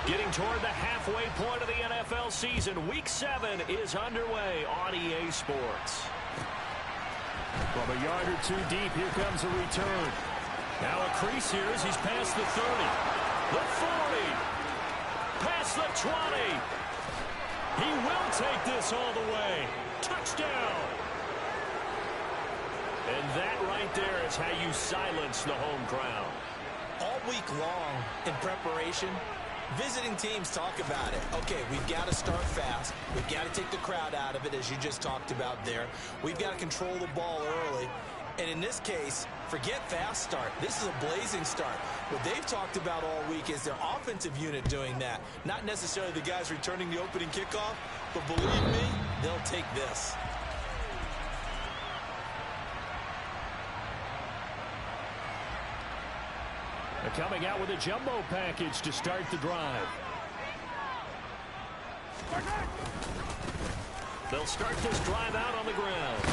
Getting toward the halfway point of the NFL season, Week 7 is underway on EA Sports. From a yard or two deep, here comes a return. Now a crease here as he's past the 30, the 40, past the 20. He will take this all the way. Touchdown. And that right there is how you silence the home crowd. All week long in preparation, visiting teams talk about it. Okay, we've got to start fast. We've got to take the crowd out of it, as you just talked about there. We've got to control the ball early. And in this case, forget fast start. This is a blazing start. What they've talked about all week is their offensive unit doing that. Not necessarily the guys returning the opening kickoff, but believe me, they'll take this. They're coming out with a jumbo package to start the drive. They'll start this drive out on the ground.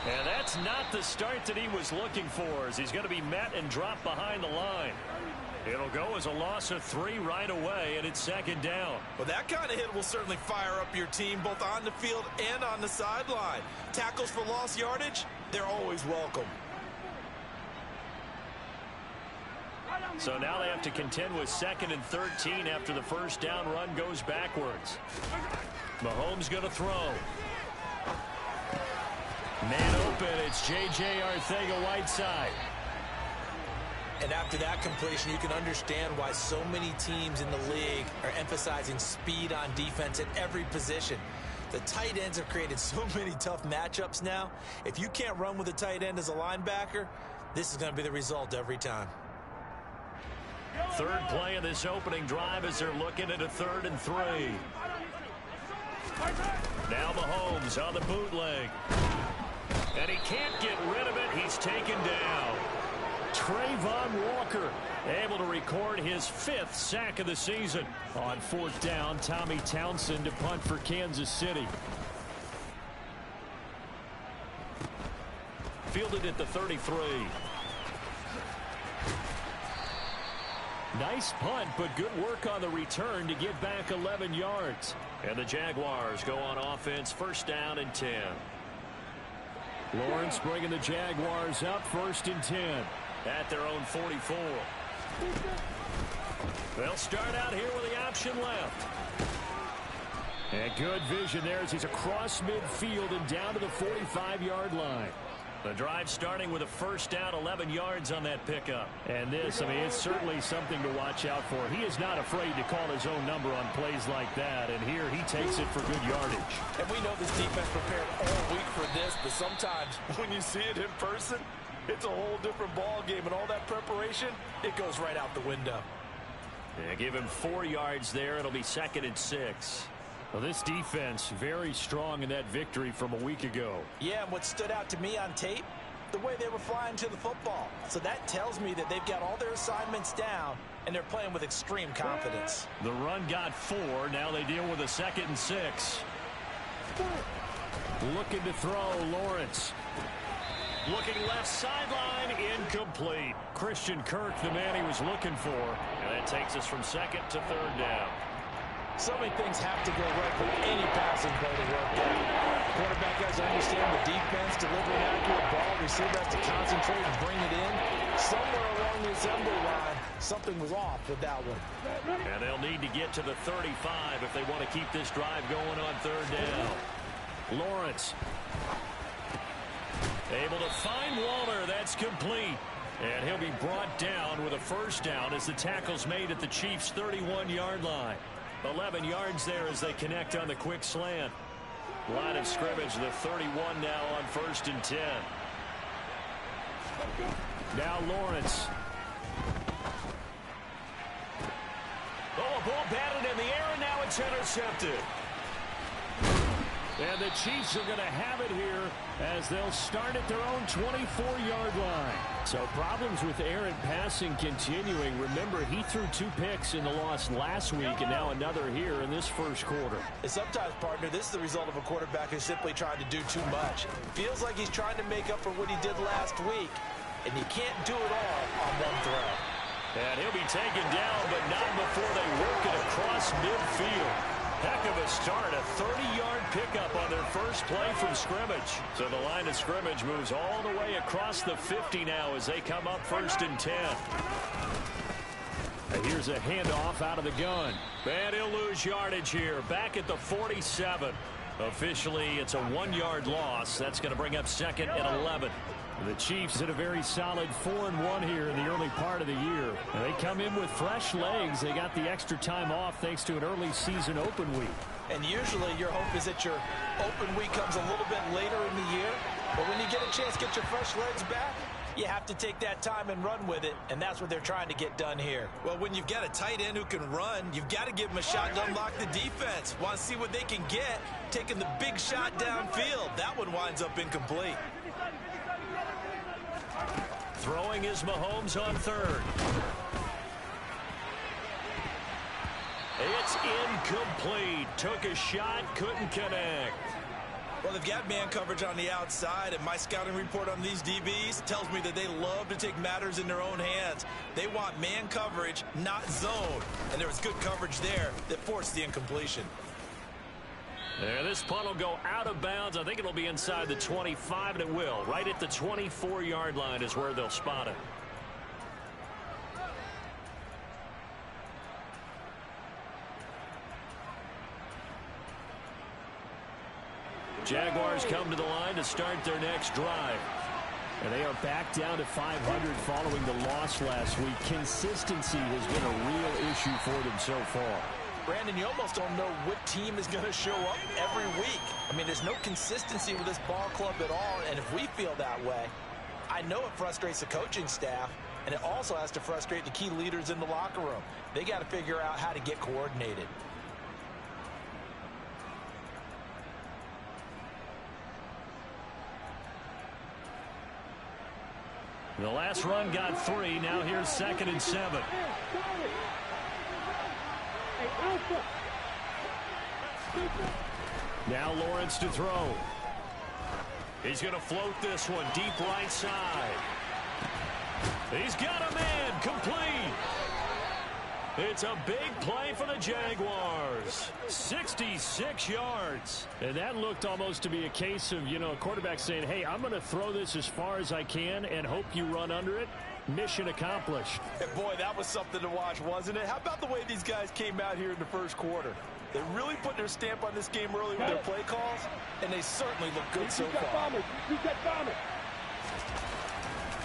And that's not the start that he was looking for, as he's going to be met and dropped behind the line. It'll go as a loss of 3 right away, and it's second down. Well, that kind of hit will certainly fire up your team, both on the field and on the sideline. Tackles for lost yardage, they're always welcome. So now they have to contend with 2nd and 13 after the first down run goes backwards. Mahomes going to throw. Man open, it's J.J. Arcega-Whiteside. And after that completion, you can understand why so many teams in the league are emphasizing speed on defense at every position. The tight ends have created so many tough matchups now. If you can't run with a tight end as a linebacker, this is going to be the result every time. Third play of this opening drive as they're looking at a 3rd and 3. Now Mahomes on the bootleg. And he can't get rid of it. He's taken down. Trayvon Walker able to record his 5th sack of the season. On 4th down, Tommy Townsend to punt for Kansas City. Fielded at the 33. Nice punt, but good work on the return to get back 11 yards. And the Jaguars go on offense, 1st down and 10. Lawrence bringing the Jaguars up, 1st and 10 at their own 44. They'll start out here with the option left. And good vision there as he's across midfield and down to the 45-yard line. The drive starting with a 1st down, 11 yards on that pickup. And this, I mean, it's certainly something to watch out for. He is not afraid to call his own number on plays like that. And here he takes it for good yardage. And we know this defense prepared all week for this, but sometimes when you see it in person, it's a whole different ball game. And all that preparation, it goes right out the window. Yeah, give him 4 yards there. It'll be 2nd and 6. Well, this defense very strong in that victory from a week ago. Yeah, and what stood out to me on tape, the way they were flying to the football. So that tells me that they've got all their assignments down, and they're playing with extreme confidence. The run got 4. Now they deal with a 2nd and 6. Looking to throw, Lawrence. Looking left sideline, incomplete. Christian Kirk, the man he was looking for. And that takes us from 2nd to 3rd down. So many things have to go right for any passing play to work out. Quarterback has to understand the defense, deliver an accurate ball, receiver has to concentrate and bring it in. Somewhere along the assembly line, something was off with that one. And they'll need to get to the 35 if they want to keep this drive going on 3rd down. Lawrence. Able to find Waller. That's complete. And he'll be brought down with a 1st down as the tackle's made at the Chiefs' 31-yard line. 11 yards there as they connect on the quick slant. Line of scrimmage, the 31 now on 1st and 10. Now Lawrence. Oh, a ball batted in the air, and now it's intercepted. And the Chiefs are going to have it here as they'll start at their own 24-yard line. So problems with errant passing continuing. Remember, he threw 2 picks in the loss last week and now another here in this first quarter. And sometimes, partner, this is the result of a quarterback who's simply trying to do too much. Feels like he's trying to make up for what he did last week, and you can't do it all on one throw. And he'll be taken down, but not before they work it across midfield. Heck of a start, a 30-yard pickup on their first play from scrimmage. So the line of scrimmage moves all the way across the 50 now as they come up 1st and 10. And here's a handoff out of the gun. And he'll lose yardage here, back at the 47. Officially, it's a 1-yard loss. That's going to bring up 2nd and 11. The Chiefs hit a very solid 4-1 here in the early part of the year. And they come in with fresh legs. They got the extra time off thanks to an early season open week. And usually your hope is that your open week comes a little bit later in the year. But when you get a chance to get your fresh legs back, you have to take that time and run with it, and that's what they're trying to get done here. Well, when you've got a tight end who can run, you've got to give him a shot to unlock the defense. Want to see what they can get, taking the big shot downfield. That one winds up incomplete. Throwing is Mahomes on 3rd. It's incomplete. Took a shot, couldn't connect. Well, they've got man coverage on the outside, and my scouting report on these DBs tells me that they love to take matters in their own hands. They want man coverage, not zone. And there was good coverage there that forced the incompletion. There, this punt will go out of bounds. I think it'll be inside the 25, and it will. Right at the 24-yard line is where they'll spot it. Jaguars come to the line to start their next drive. And they are back down to 500 following the loss last week. Consistency has been a real issue for them so far. Brandon, you almost don't know what team is going to show up every week. I mean, there's no consistency with this ball club at all, and if we feel that way, I know it frustrates the coaching staff, and it also has to frustrate the key leaders in the locker room. They got to figure out how to get coordinated. The last run got 3. Now here's 2nd and 7. Now Lawrence to throw. He's going to float this one deep right side. He's got a man. Complete. It's a big play for the Jaguars. 66 yards. And that looked almost to be a case of, a quarterback saying, hey, I'm going to throw this as far as I can and hope you run under it. Mission accomplished. And boy, that was something to watch, wasn't it? How about the way these guys came out here in the first quarter? They really put their stamp on this game early with their play calls, and they certainly look good so far.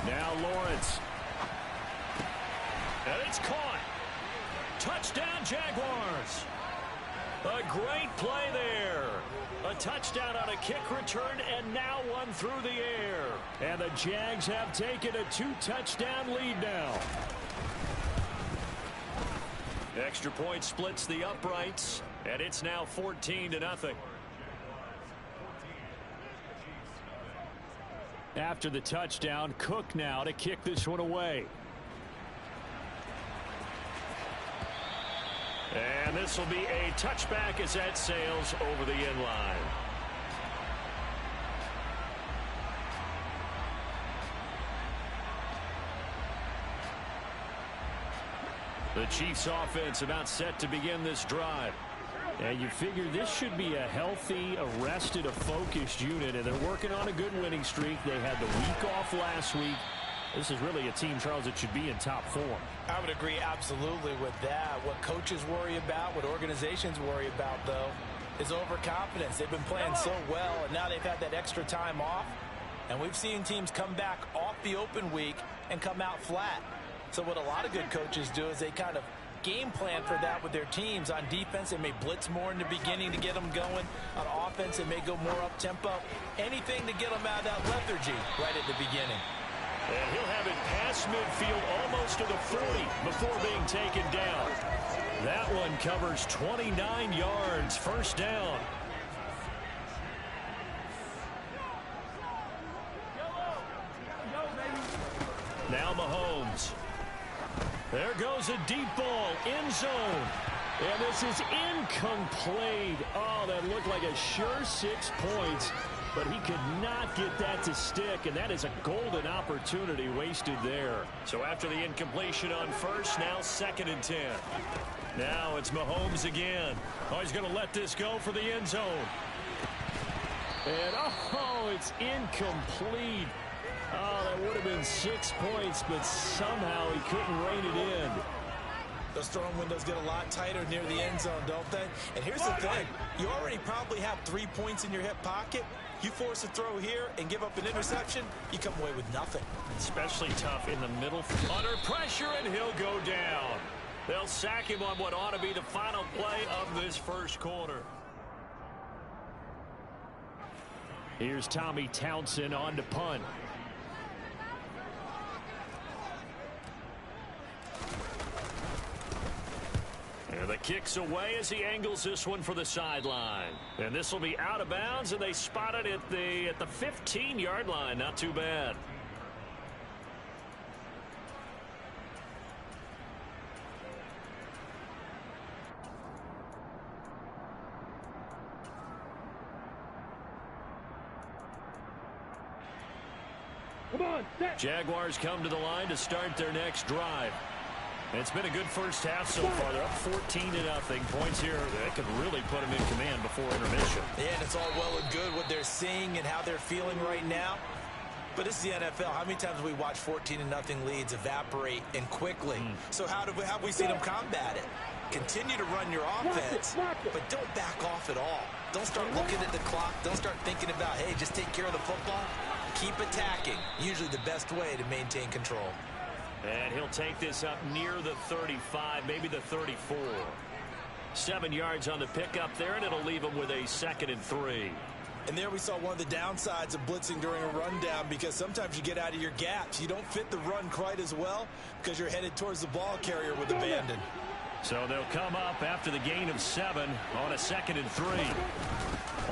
Now Lawrence. And it's caught. Touchdown, Jaguars. A great play there. A touchdown on a kick return, and now one through the air. And the Jags have taken a 2-touchdown lead now. Extra point splits the uprights, and it's now 14-0. After the touchdown, Cook now to kick this one away. And this will be a touchback as that sails over the end line. The Chiefs offense about set to begin this drive. And you figure this should be a healthy, a rested, a focused unit. And they're working on a good winning streak. They had the week off last week. This is really a team, Charles, that should be in top form. I would agree absolutely with that. What coaches worry about, what organizations worry about, though, is overconfidence. They've been playing so well, and now they've had that extra time off. And we've seen teams come back off the open week and come out flat. So what a lot of good coaches do is they kind of game plan for that with their teams. On defense, they may blitz more in the beginning to get them going. On offense, they may go more up-tempo. Anything to get them out of that lethargy right at the beginning. And he'll have it past midfield almost to the 40 before being taken down. That one covers 29 yards. First down. Now Mahomes. There goes a deep ball, end zone. And this is incomplete. Oh, that looked like a sure 6 points. but he could not get that to stick, and that is a golden opportunity wasted there. So after the incompletion on first, now 2nd and 10. Now it's Mahomes again. Oh, he's going to let this go for the end zone. And, oh, it's incomplete. Oh, that would have been 6 points, but somehow he couldn't rein it in. Those throwing windows get a lot tighter near the end zone, don't they? And here's the thing. You already probably have 3 points in your hip pocket. You force a throw here and give up an interception, you come away with nothing. Especially tough in the middle. Under pressure, and he'll go down. They'll sack him on what ought to be the final play of this first quarter. Here's Tommy Townsend on to punt. And the kick's away as he angles this one for the sideline. And this will be out of bounds, and they spot it at the 15-yard line. Not too bad. Jaguars come to the line to start their next drive. It's been a good first half so far. They're up 14-0. Points here that could really put them in command before intermission. Yeah, and it's all well and good what they're seeing and how they're feeling right now. But it's the NFL. How many times have we watched 14-0 leads evaporate and quickly? So how have we seen them combat it? Continue to run your offense, but don't back off at all. Don't start looking at the clock. Don't start thinking about, hey, just take care of the football. Keep attacking. Usually the best way to maintain control. And he'll take this up near the 35, maybe the 34. 7 yards on the pickup there, and it'll leave him with a 2nd and 3. And there we saw one of the downsides of blitzing during a rundown, because sometimes you get out of your gaps. You don't fit the run quite as well because you're headed towards the ball carrier with abandon. So they'll come up after the gain of 7 on a 2nd and 3.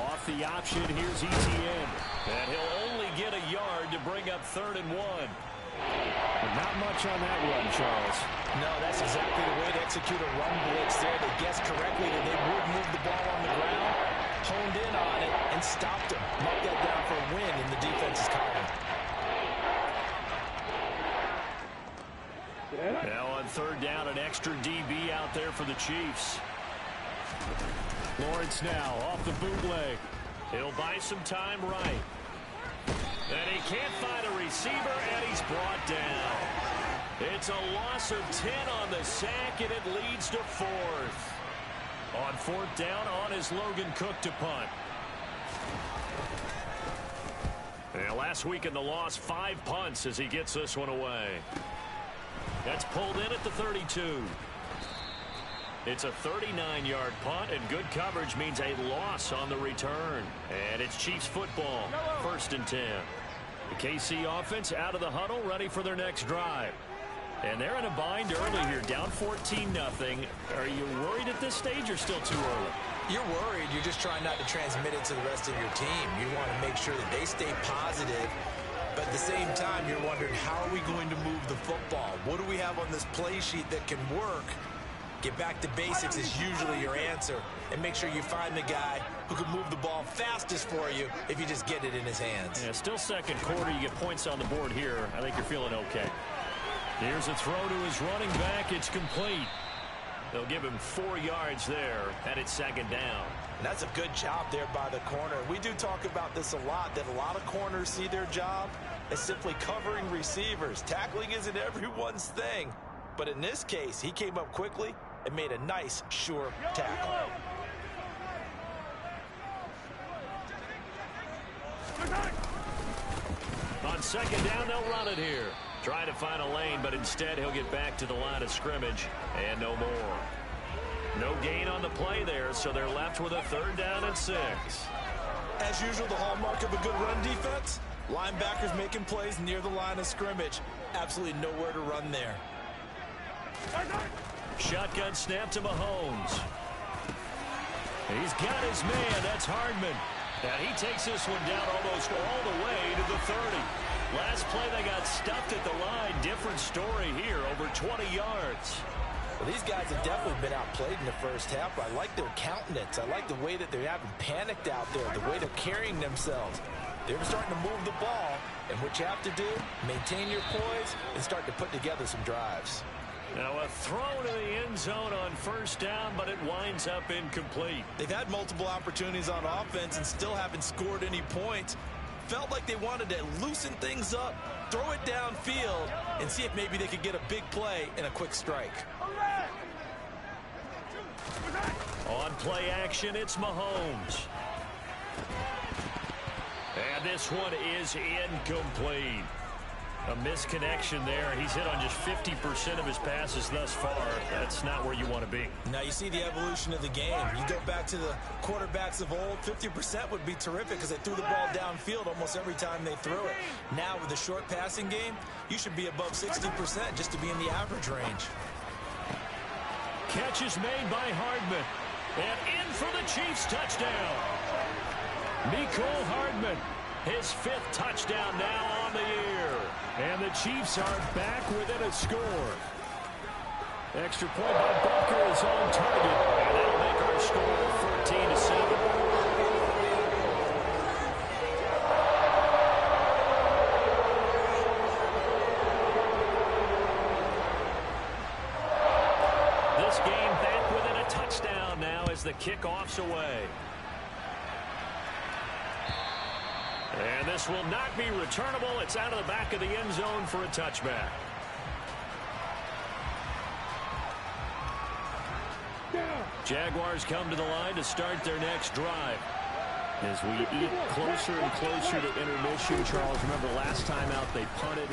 Off the option, here's Etienne. And he'll only get a yard to bring up 3rd and 1. Not much on that run, Charles. No, that's exactly the way to execute a run blitz there. They guessed correctly that they would move the ball on the ground, honed in on it, and stopped him. Marked that down for a win in the defense's column. Now on 3rd down, an extra DB out there for the Chiefs. Lawrence now off the bootleg. He'll buy some time right. And he can't find a receiver, and he's brought down. It's a loss of 10 on the sack, and it leads to 4th. On 4th down, on is Logan Cook to punt. And last week in the loss, 5 punts as he gets this one away. That's pulled in at the 32. It's a 39-yard punt, and good coverage means a loss on the return. And it's Chiefs football, 1st and 10. The KC offense out of the huddle, ready for their next drive. And they're in a bind early here, down 14-0. Are you worried at this stage or still too early? You're worried. You're just trying not to transmit it to the rest of your team. You want to make sure that they stay positive. But at the same time, you're wondering, how are we going to move the football? What do we have on this play sheet that can work? Get back to basics is usually your answer. And make sure you find the guy who can move the ball fastest for you if you just get it in his hands. Yeah, still 2nd quarter. You get points on the board here. I think you're feeling okay. Here's a throw to his running back. It's complete. They'll give him 4 yards there, and it's 2nd down. And that's a good job there by the corner. We do talk about this a lot, that a lot of corners see their job as simply covering receivers. Tackling isn't everyone's thing. But in this case, he came up quickly and made a nice, sure tackle. On 2nd down, they'll run it here. Try to find a lane, but instead he'll get back to the line of scrimmage and no more. No gain on the play there, so they're left with a 3rd down and 6. As usual, the hallmark of a good run defense, linebackers making plays near the line of scrimmage. Absolutely nowhere to run there. Shotgun snap to Mahomes. He's got his man. That's Hardman. And he takes this one down almost all the way to the 30. Last play, they got stuffed at the line. Different story here, over 20 yards. Well, these guys have definitely been outplayed in the first half, but I like their countenance. I like the way that they're having panicked out there, the way they're carrying themselves. They're starting to move the ball, and what you have to do, maintain your poise and start to put together some drives. Now a throw to the end zone on first down, but it winds up incomplete. They've had multiple opportunities on offense and still haven't scored any points. Felt like they wanted to loosen things up, throw it downfield, and see if maybe they could get a big play and a quick strike. On play action, it's Mahomes. And this one is incomplete. A misconnection there. He's hit on just 50% of his passes thus far. That's not where you want to be. Now you see the evolution of the game. You go back to the quarterbacks of old, 50% would be terrific because they threw the ball downfield almost every time they threw it. Now with the short passing game, you should be above 60% just to be in the average range. Catch is made by Hardman. And in for the Chiefs touchdown. Mecole Hardman, his 5th touchdown now on the year. And the Chiefs are back within a score. Extra point by Butker is on target. And that'll make our score 14-7. This game back within a touchdown now as the kickoff's away. And this will not be returnable. It's out of the back of the end zone for a touchback. Jaguars come to the line to start their next drive. As we eat closer and closer to intermission, Charles, remember last time out they punted.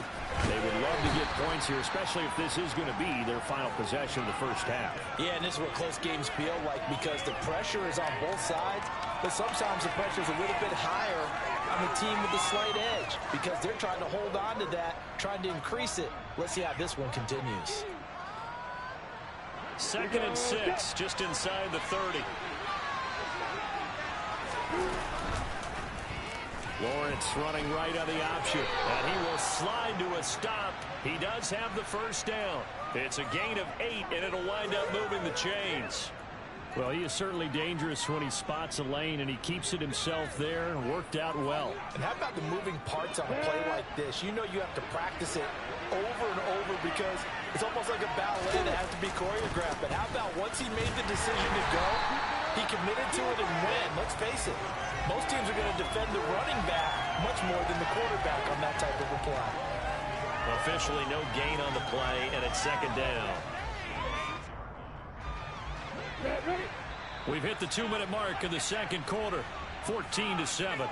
They would love to get points here, especially if this is going to be their final possession of the first half. Yeah, and this is what close games feel like because the pressure is on both sides, but sometimes the pressure is a little bit higher on the team with the slight edge because they're trying to hold on to that, trying to increase it. Let's see how this one continues. 2nd and 6, just inside the 30. Lawrence running right on the option, and he will slide to a stop. He does have the first down. It's a gain of 8, and it'll wind up moving the chains. Well, he is certainly dangerous when he spots a lane, and he keeps it himself there and worked out well. And how about the moving parts on a play like this? You know you have to practice it over and over because it's almost like a ballet that has to be choreographed. But how about once he made the decision to go, he committed to it and win. Let's face it, most teams are going to defend the running back much more than the quarterback on that type of a play. Officially no gain on the play, and it's 2nd down. We've hit the 2-minute mark in the second quarter, 14-7.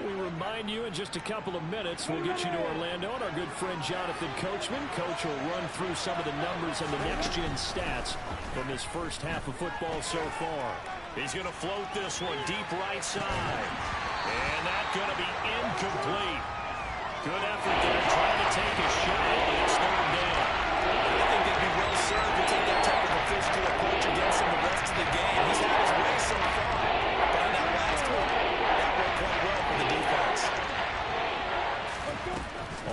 We remind you in just a couple of minutes, we'll get you to Orlando and our good friend Jonathan Coachman. Coach will run through some of the numbers and the next-gen stats from this first half of football so far. He's going to float this one deep right side. And that's going to be incomplete. Good effort there trying to take a shot, but it's 3rd down. I think they'd be well served to take that type of a physical approach against him the rest of the game. He's had his way so far. But in that last one, that worked quite well for the defense.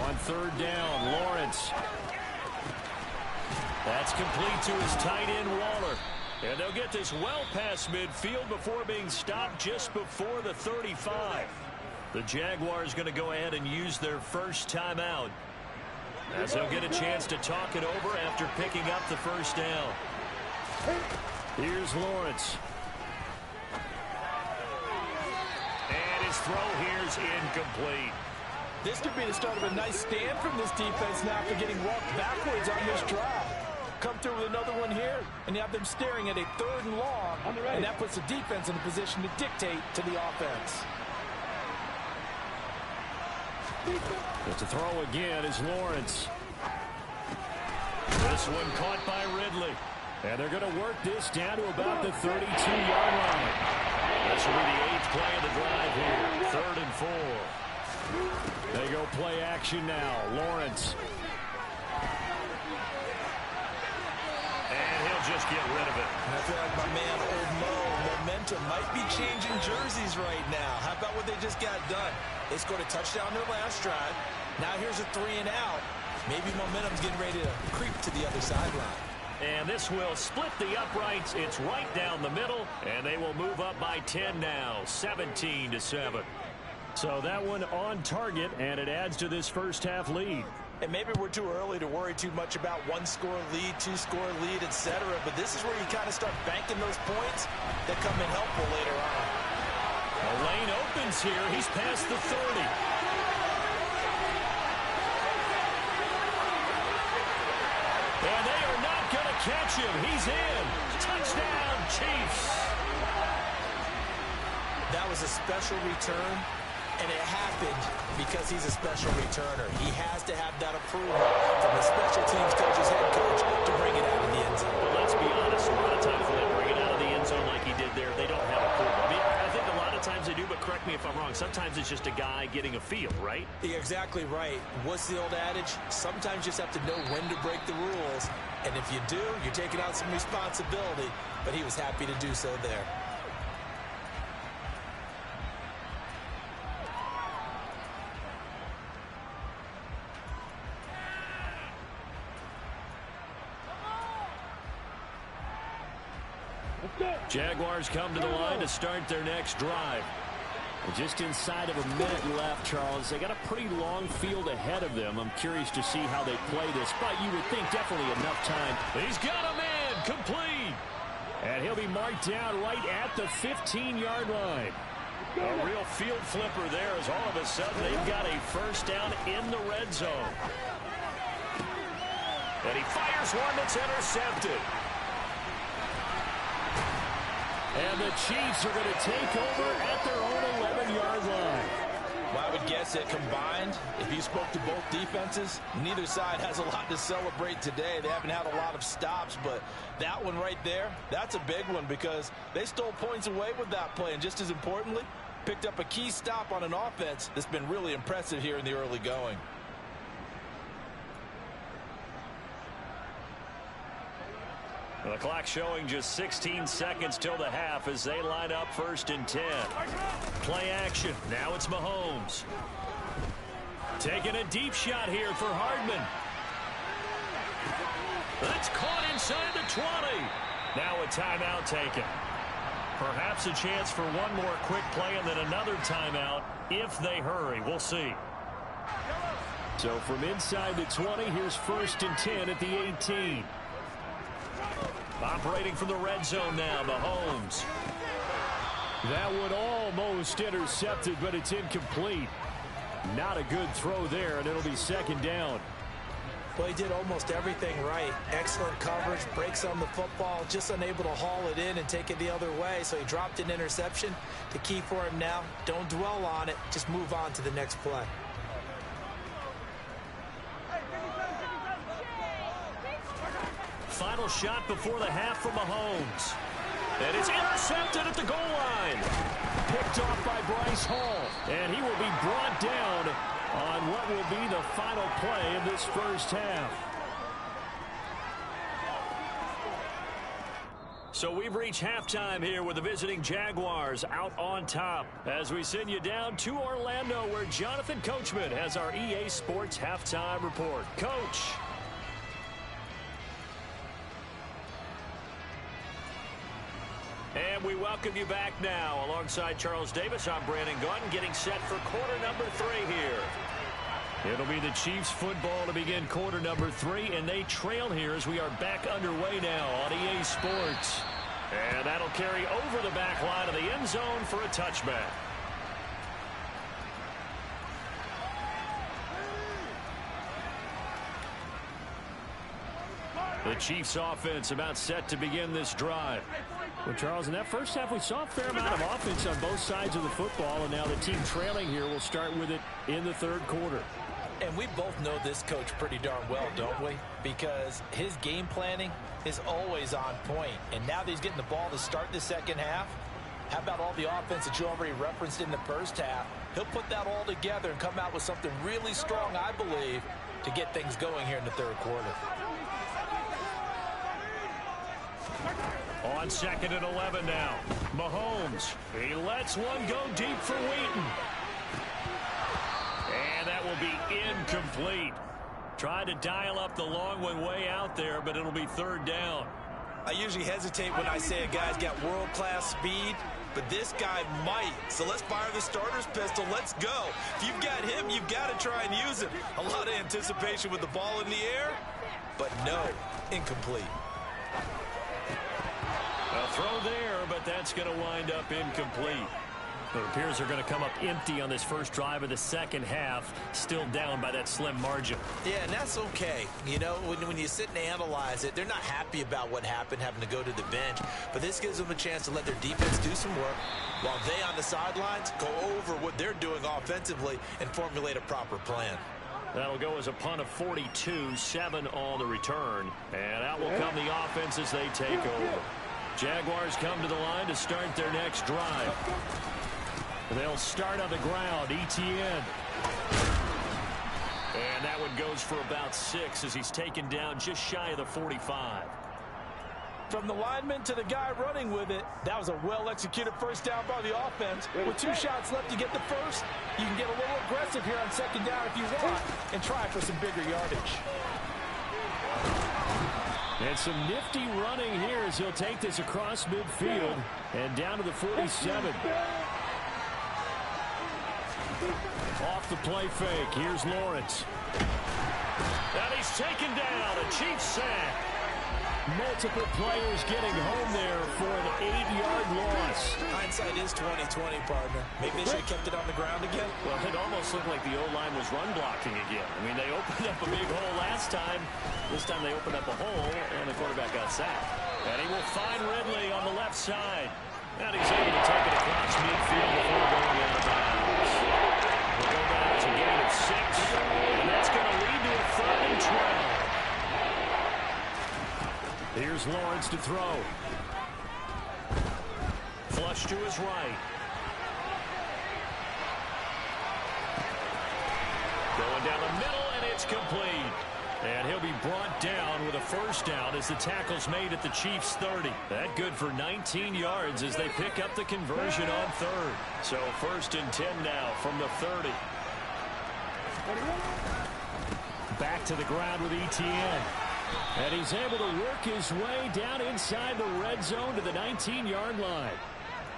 On 3rd down, Lawrence. That's complete to his tight end, Waller. And they'll get this well past midfield before being stopped just before the 35. The Jaguars going to go ahead and use their first timeout, as they'll get a chance to talk it over after picking up the first down. Here's Lawrence. And his throw here's incomplete. This could be the start of a nice stand from this defense now after getting walked backwards on this drive. Come through with another one here, and you have them staring at a 3rd and long, and that puts the defense in a position to dictate to the offense. But to throw again is Lawrence. This one caught by Ridley. And they're going to work this down to about the 32-yard line. This will be the 8th play of the drive here. 3rd and 4. They go play action now. Lawrence. And he'll just get rid of it. I feel like my man, Old Mo, momentum might be changing jerseys right now. How about what they just got done? They scored a touchdown their last drive. Now here's a 3 and out. Maybe momentum's getting ready to creep to the other sideline. And this will split the uprights. It's right down the middle, and they will move up by 10 now, 17-7. So that one on target, and it adds to this first half lead. And maybe we're too early to worry too much about one-score lead, two-score lead, etc. But this is where you kind of start banking those points that come in helpful later on. The lane opens here. He's past the 30. And they are not going to catch him. He's in. Touchdown, Chiefs. That was a special return, and it happened because he's a special returner. He has to have that approval from the special teams coach's head coach to bring it out of the end zone. But let's be honest, a lot of times when they bring it out of the end zone like he did there, they don't have approval. I mean, I think a lot of times they do, but correct me if I'm wrong. Sometimes it's just a guy getting a feel, right? You're exactly right. What's the old adage? Sometimes you just have to know when to break the rules. And if you do, you're taking out some responsibility. But he was happy to do so there. Jaguars come to the line to start their next drive. Just inside of a minute left, Charles. They got a pretty long field ahead of them. I'm curious to see how they play this, but you would think definitely enough time. He's got a man complete. And he'll be marked down right at the 15-yard line. A real field flipper there as all of a sudden they've got a first down in the red zone. And he fires one that's intercepted. And the Chiefs are going to take over at their own 11-yard line. Well, I would guess that combined, if you spoke to both defenses, neither side has a lot to celebrate today. They haven't had a lot of stops, but that one right there, that's a big one because they stole points away with that play. And just as importantly, picked up a key stop on an offense that's been really impressive here in the early going. The clock showing just 16 seconds till the half as they line up 1st and 10. Play action. Now it's Mahomes. Taking a deep shot here for Hardman. That's caught inside the 20. Now a timeout taken. Perhaps a chance for one more quick play and then another timeout if they hurry. We'll see. So from inside the 20, here's 1st and 10 at the 18. Operating from the red zone now, Mahomes. That one almost intercepted, but it's incomplete. Not a good throw there, and it'll be 2nd down. Well, he did almost everything right. Excellent coverage, breaks on the football, just unable to haul it in and take it the other way, so he dropped an interception. The key for him now, don't dwell on it, just move on to the next play. Final shot before the half from Mahomes. And it's intercepted at the goal line. Picked off by Bryce Hall. And he will be brought down on what will be the final play of this first half. So we've reached halftime here with the visiting Jaguars out on top. As we send you down to Orlando where Jonathan Coachman has our EA Sports halftime report. Coach. And we welcome you back now. Alongside Charles Davis, I'm Brandon Gaudin, getting set for quarter number 3 here. It'll be the Chiefs football to begin quarter number 3, and they trail here as we are back underway now on EA Sports. And that'll carry over the back line of the end zone for a touchback. The Chiefs offense about set to begin this drive. Well, Charles, in that first half, we saw a fair amount of offense on both sides of the football, and now the team trailing here will start with it in the 3rd quarter. And we both know this coach pretty darn well, don't we? Because his game planning is always on point. And now that he's getting the ball to start the 2nd half, how about all the offense that you already referenced in the first half? He'll put that all together and come out with something really strong, I believe, to get things going here in the 3rd quarter. On 2nd and 11 now. Mahomes. He lets one go deep for Wheaton. And that will be incomplete. Tried to dial up the long one way out there, but it'll be third down. I usually hesitate when I say a guy's got world-class speed, but this guy might. So let's fire the starter's pistol. Let's go. If you've got him, you've got to try and use him. A lot of anticipation with the ball in the air, but no, incomplete. A throw there, but that's going to wind up incomplete. It appears they're going to come up empty on this first drive of the second half, still down by that slim margin. Yeah, and that's okay. You know, when you sit and analyze it, they're not happy about what happened, having to go to the bench. But this gives them a chance to let their defense do some work while they on the sidelines go over what they're doing offensively and formulate a proper plan. That'll go as a punt of 42, 7 on the return. And out will come the offense as they take over. Jaguars come to the line to start their next drive. They'll start on the ground. Etienne. And that one goes for about 6 as he's taken down just shy of the 45. From the lineman to the guy running with it, that was a well-executed first down by the offense. With 2 shots left to get the first, you can get a little aggressive here on second down if you want and try for some bigger yardage. And some nifty running here as he'll take this across midfield and down to the 47. Off the play fake. Here's Lawrence. And he's taken down. A Chiefs sack. Multiple players getting home there for an 8-yard loss. Hindsight is 20/20, partner. Maybe they should have kept it on the ground again. Well, it almost looked like the O-line was run blocking again. I mean, they opened up a big hole last time. This time they opened up a hole, and the quarterback got sacked. And he will find Ridley on the left side. And he's able to take it across midfield before going out of bounds. We'll go down to a gain of 6, and that's going to lead to a 3rd and 12. Here's Lawrence to throw. Flush to his right. Going down the middle, and it's complete. And he'll be brought down with a first down as the tackle's made at the Chiefs' 30. That good for 19 yards as they pick up the conversion on 3rd. So 1st and 10 now from the 30. Back to the ground with Etienne. And he's able to work his way down inside the red zone to the 19-yard line.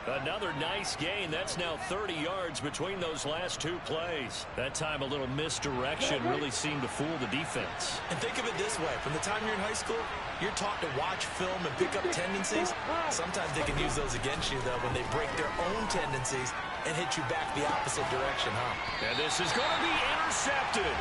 Another nice gain. That's now 30 yards between those last 2 plays. That time a little misdirection really seemed to fool the defense. And think of it this way. From the time you're in high school, you're taught to watch film and pick up tendencies. Sometimes they can use those against you, though, when they break their own tendencies and hit you back the opposite direction, huh? And this is going to be intercepted.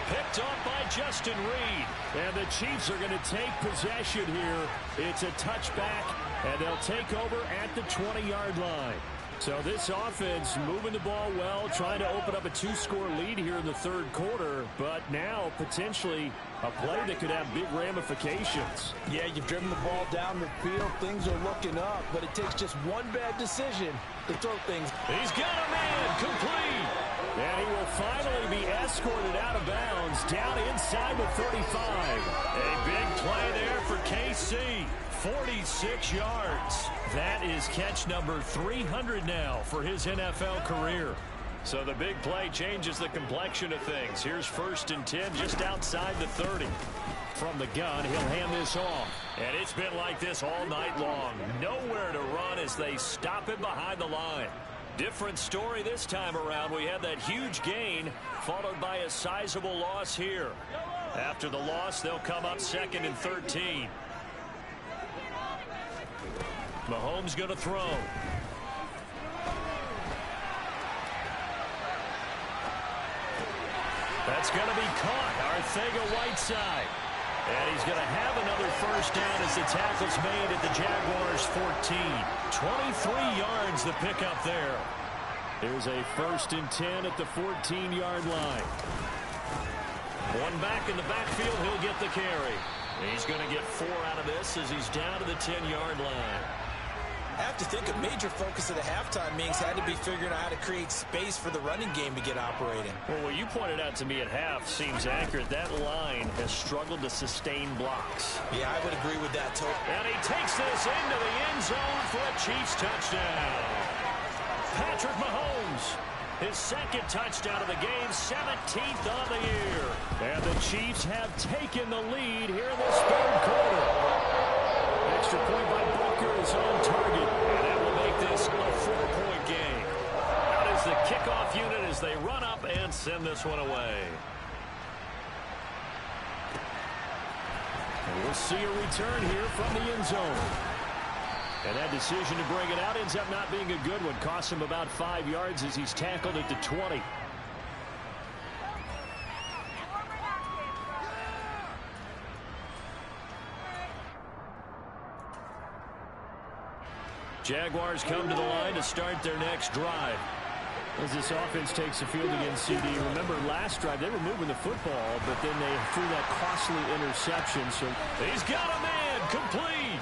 Picked off by Justin Reed. And the Chiefs are going to take possession here. It's a touchback, and they'll take over at the 20-yard line. So this offense moving the ball well, trying to open up a 2-score lead here in the 3rd quarter, but now potentially a play that could have big ramifications. Yeah, you've driven the ball down the field. Things are looking up, but it takes just one bad decision to throw things. He's got a man complete. And he will finally be escorted out of bounds down inside the 35. A big play there for KC. 46 yards. That is catch number 300 now for his NFL career. So the big play changes the complexion of things. Here's 1st and 10 just outside the 30. From the gun, he'll hand this off. And it's been like this all night long. Nowhere to run as they stop him behind the line. Different story this time around. We had that huge gain followed by a sizable loss here. After the loss, they'll come up 2nd and 13. Mahomes going to throw. That's going to be caught. Arcega-Whiteside. And he's going to have another first down as the tackle's made at the Jaguars' 14. 23 yards the pickup there. There's a 1st and 10 at the 14-yard line. One back in the backfield, he'll get the carry. He's going to get 4 out of this as he's down to the 10-yard line. I have to think a major focus of the halftime meetings had to be figuring out how to create space for the running game to get operating. Well, what you pointed out to me at half seems accurate. That line has struggled to sustain blocks. Yeah, I would agree with that, totally. And he takes this into the end zone for a Chiefs touchdown. Patrick Mahomes His second touchdown of the game, 17th on the year. And the Chiefs have taken the lead here in this third quarter. Extra point by Booker is on target. And that will make this a 4-point game. Out is the kickoff unit as they run up and send this one away. And we'll see a return here from the end zone. And that decision to bring it out ends up not being a good one. Costs him about 5 yards as he's tackled at the 20. Jaguars come to the line to start their next drive. As this offense takes the field against CD. Remember last drive they were moving the football, but then they threw that costly interception. So he's got a man complete.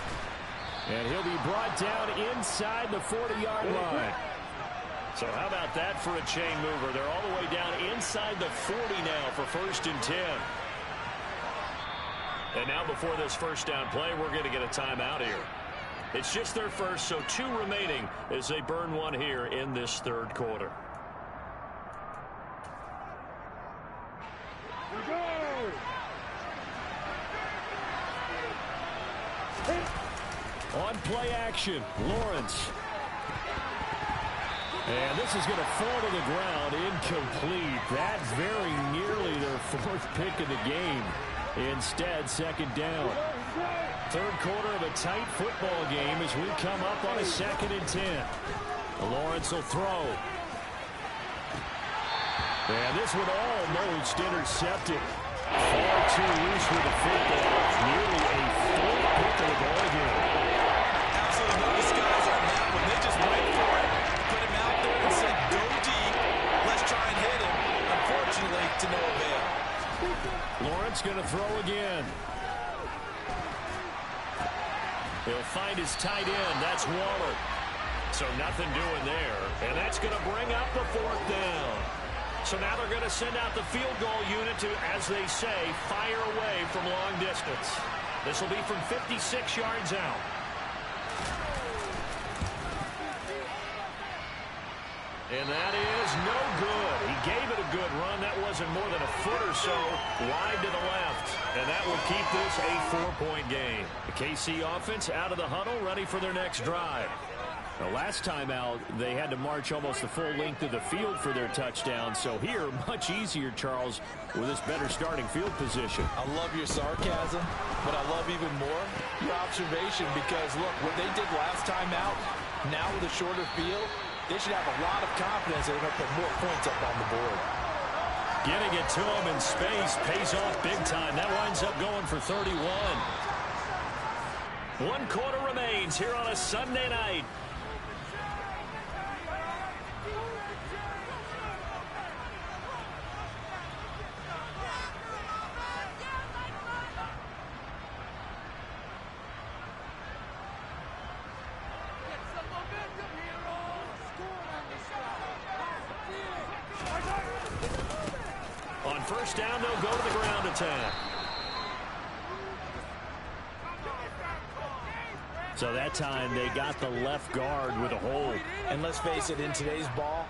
And he'll be brought down inside the 40-yard line. So how about that for a chain mover? They're all the way down inside the 40 now for 1st and 10. And now before this first down play, we're going to get a timeout here. It's just their first, so 2 remaining as they burn one here in this third quarter. On play action, Lawrence. And this is going to fall to the ground, incomplete. That's very nearly their 4th pick of the game. Instead, 2nd down. Third quarter of a tight football game as we come up on a 2nd and 10. Lawrence will throw. And this one almost intercepted. Far too loose with the football. Nearly a 4th pick of the ball game. Absolutely no disguise on that one. They just went for it, put him out there and said, go deep. Let's try and hit him. Unfortunately, to no avail. Lawrence going to throw again. He'll find his tight end. That's Waller. So nothing doing there. And that's going to bring up the 4th down. So now they're going to send out the field goal unit to, as they say, fire away from long distance. This will be from 56 yards out. And that is no good. He gave it a good run. That wasn't more than a foot or so wide to the left. And that will keep this a 4-point game. The KC offense out of the huddle, ready for their next drive. The last time out, they had to march almost the full length of the field for their touchdown. So here, much easier, Charles, with this better starting field position. I love your sarcasm, but I love even more your observation because, look, what they did last time out, now with a shorter field, they should have a lot of confidence that they're going to put more points up on the board. Getting it to him in space pays off big time. That winds up going for 31. 1 quarter remains here on a Sunday night. On first down, they'll go to the ground attack. So that time they got the left guard with a hold. And let's face it, in today's ball,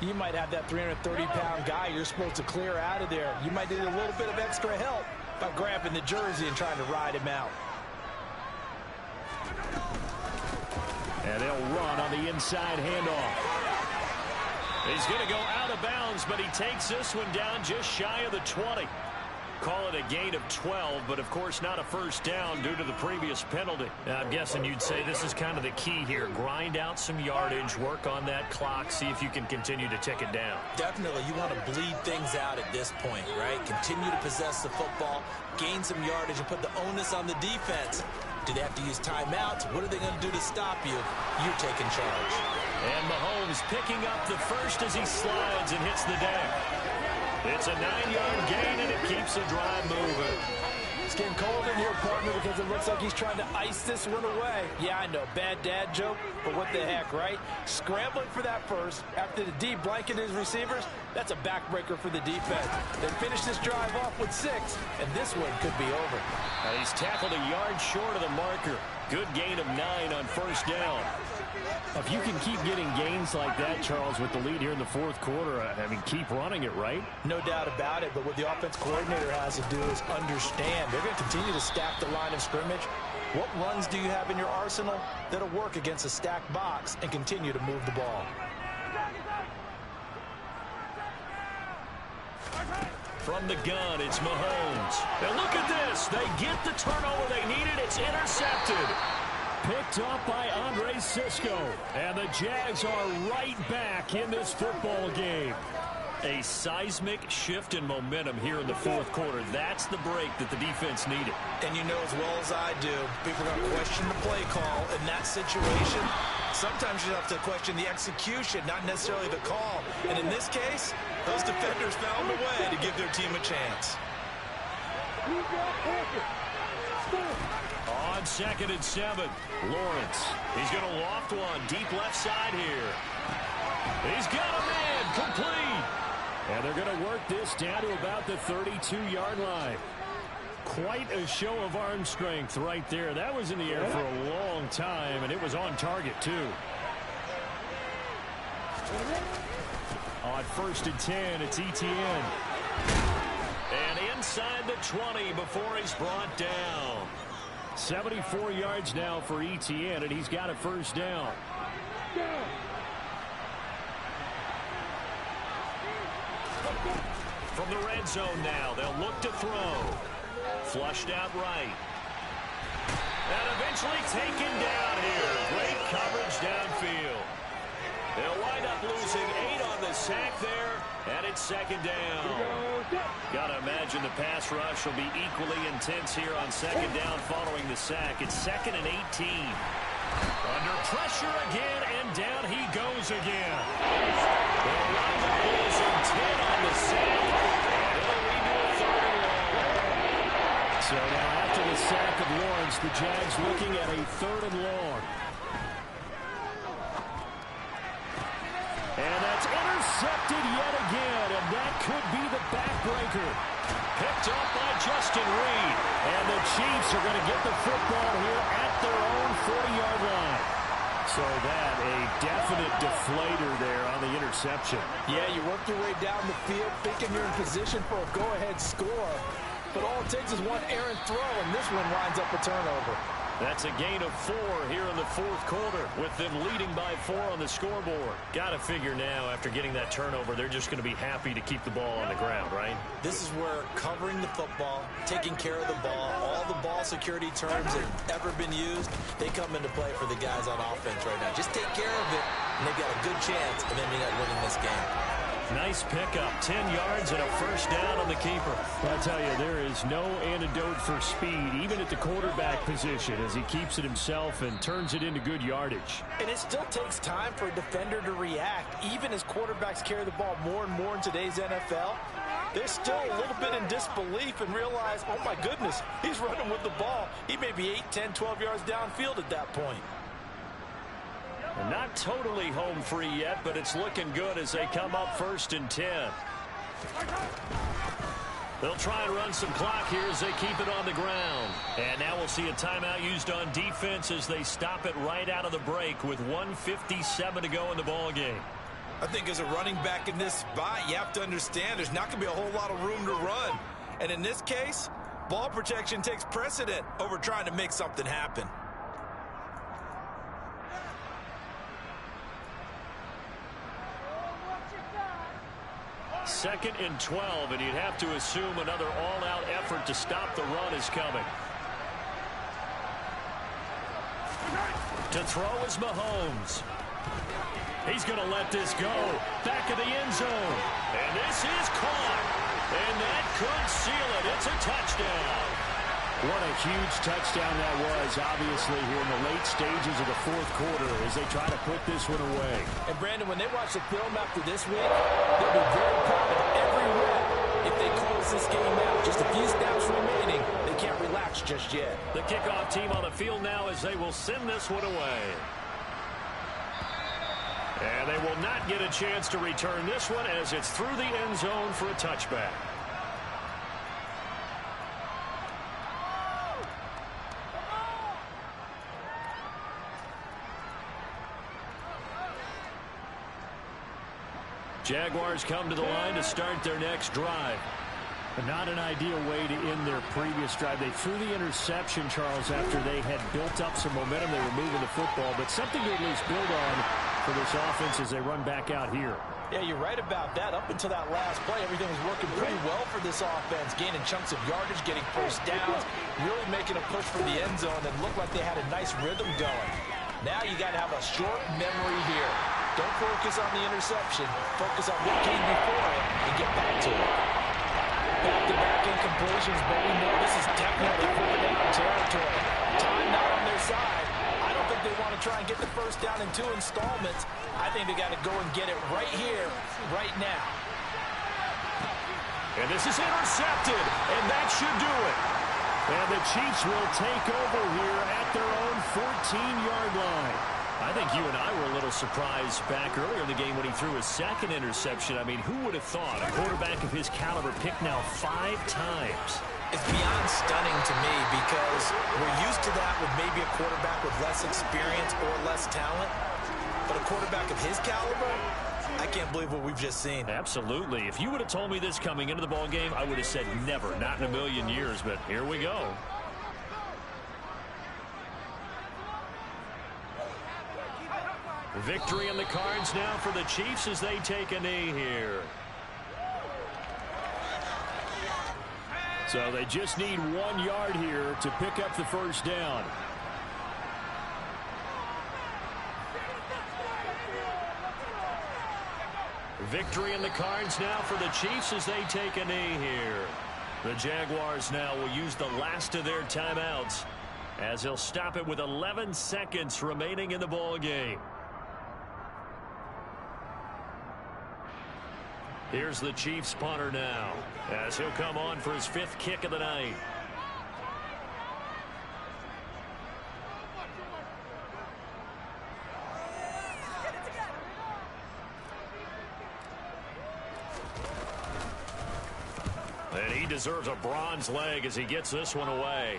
you might have that 330-pound guy you're supposed to clear out of there. You might need a little bit of extra help by grabbing the jersey and trying to ride him out. And they'll run on the inside handoff. He's going to go out of bounds, but he takes this one down just shy of the 20. Call it a gain of 12, but of course not a first down due to the previous penalty. I'm guessing you'd say this is kind of the key here. Grind out some yardage, work on that clock, see if you can continue to tick it down. Definitely, you want to bleed things out at this point, right? Continue to possess the football, gain some yardage, and put the onus on the defense. Do they have to use timeouts? What are they going to do to stop you? You're taking charge. And Mahomes picking up the first as he slides and hits the deck. It's a 9-yard gain, and it keeps the drive moving. It's getting cold in here, partner, because it looks like he's trying to ice this one away. Yeah, I know, bad dad joke, but what the heck, right? Scrambling for that first after the D blanketed his receivers, that's a backbreaker for the defense. They finish this drive off with 6, and this one could be over. He's tackled a yard short of the marker. Good gain of 9 on first down. If you can keep getting gains like that, Charles, with the lead here in the fourth quarter, I mean, keep running it, right? No doubt about it, but what the offense coordinator has to do is understand they're going to continue to stack the line of scrimmage. What runs do you have in your arsenal that'll work against a stacked box and continue to move the ball? From the gun, it's Mahomes. And look at this. They get the turnover they needed. It's intercepted. Picked up by Andre Sisco. And the Jags are right back in this football game. A seismic shift in momentum here in the fourth quarter. That's the break that the defense needed. And you know as well as I do, people are going to question the play call in that situation. Sometimes you have to question the execution, not necessarily the call. And in this case, those defenders found a way to give their team a chance. On 2nd and 7, Lawrence. He's going to loft one deep left side here. He's got a man complete. And they're going to work this down to about the 32-yard line. Quite a show of arm strength right there. That was in the air for a long time, and it was on target, too. On 1st and 10, it's Etienne. And inside the 20 before he's brought down. 74 yards now for Etienne, and he's got a first down. From the red zone now, they'll look to throw. Flushed out right. And eventually taken down here. Great coverage downfield. They'll wind up losing 8 on the sack there, and it's 2nd down. Got to imagine the pass rush will be equally intense here on 2nd down following the sack. It's 2nd and 18. Under pressure again, and down he goes again. They'll wind up losing 10 on the sack, and they'll redo a 3rd and long. So now after the sack of Lawrence, the Jags looking at a 3rd and long. And that's intercepted yet again, and that could be the backbreaker. Picked up by Justin Reed, and the Chiefs are going to get the football here at their own 40-yard line. So that, a definite deflator there on the interception. Yeah, you work your way down the field thinking you're in position for a go-ahead score, but all it takes is one errant throw, and this one winds up a turnover. That's a gain of 4 here in the fourth quarter, with them leading by 4 on the scoreboard. Got to figure now, after getting that turnover, they're just going to be happy to keep the ball on the ground, right? This is where covering the football, taking care of the ball, all the ball security terms that have ever been used, they come into play for the guys on offense right now. Just take care of it, and they've got a good chance of ending up winning this game. Nice pickup, 10 yards and a first down on the keeper. I tell you, there is no antidote for speed, even at the quarterback position, as he keeps it himself and turns it into good yardage. And it still takes time for a defender to react, even as quarterbacks carry the ball more and more in today's NFL. They're still a little bit in disbelief and realize, oh my goodness, he's running with the ball. He may be 8, 10, 12 yards downfield at that point. And not totally home free yet, but it's looking good as they come up 1st and 10. They'll try and run some clock here as they keep it on the ground. And now we'll see a timeout used on defense as they stop it right out of the break with 1:57 to go in the ball game. I think as a running back in this spot, you have to understand there's not going to be a whole lot of room to run. And in this case, ball protection takes precedent over trying to make something happen. 2nd and 12, and you'd have to assume another all-out effort to stop the run is coming. To throw is Mahomes. He's going to let this go. Back of the end zone. And this is caught. And that could seal it. It's a touchdown. What a huge touchdown that was, obviously, here in the late stages of the fourth quarter as they try to put this one away. And, Brandon, when they watch the film after this week, they'll be very proud of every rep if they close this game out. Just a few snaps remaining. They can't relax just yet. The kickoff team on the field now as they will send this one away. And they will not get a chance to return this one as it's through the end zone for a touchback. Jaguars come to the line to start their next drive. But not an ideal way to end their previous drive. They threw the interception, Charles, after they had built up some momentum. They were moving the football, but something to at least build on for this offense as they run back out here. Yeah, you're right about that. Up until that last play, everything was working pretty well for this offense, gaining chunks of yardage, getting first downs, really making a push for the end zone, and looked like they had a nice rhythm going. Now you got to have a short memory here. Don't focus on the interception. Focus on what came before it and get back to it. Back-to-back incompletions, but we know this is definitely fourth down territory. Time not on their side. I don't think they want to try and get the first down in 2 installments. I think they got to go and get it right here, right now. And this is intercepted, and that should do it. And the Chiefs will take over here at their own 14-yard line. I think you and I were a little surprised back earlier in the game when he threw his second interception. I mean, who would have thought a quarterback of his caliber picked now 5 times? It's beyond stunning to me because we're used to that with maybe a quarterback with less experience or less talent. But a quarterback of his caliber, I can't believe what we've just seen. Absolutely. If you would have told me this coming into the ball game, I would have said never, not in a million years. But here we go. Victory in the cards now for the Chiefs as they take a knee here. So they just need 1 yard here to pick up the first down. Victory in the cards now for the Chiefs as they take a knee here. The Jaguars now will use the last of their timeouts as they'll stop it with 11 seconds remaining in the ball game. Here's the Chiefs punter now as he'll come on for his 5th kick of the night. And he deserves a bronze leg as he gets this one away.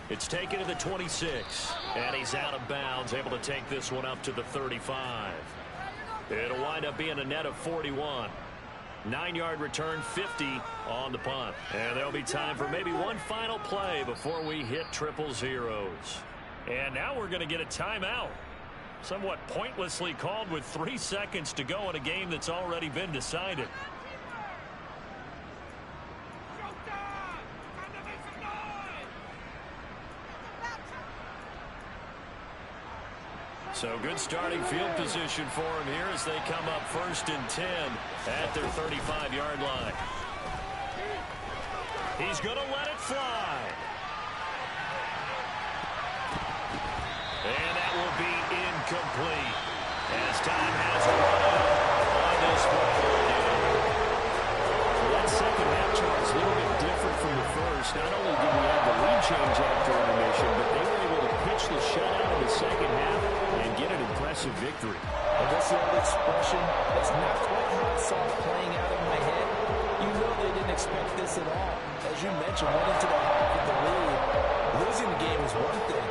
It's taken to the 26, and he's out of bounds, able to take this one up to the 35. It'll wind up being a net of 41. 9-yard return, 50 on the punt. And there'll be time for maybe one final play before we hit triple zeros. And now we're going to get a timeout. Somewhat pointlessly called with 3 seconds to go in a game that's already been decided. So good starting field position for him here as they come up 1st and 10 at their 35-yard line. He's going to let it fly. And that will be incomplete as time has run out on this football game. Well, that second half, Charles, a little bit different from the first. Not only did we have the lead change after intermission, but they were able to pitch the shutout in the second half and get an impressive victory. And this old expression, it's not quite how I saw it playing out in my head. You know they didn't expect this at all. As you mentioned, went into the half with the lead. Losing the game is one thing.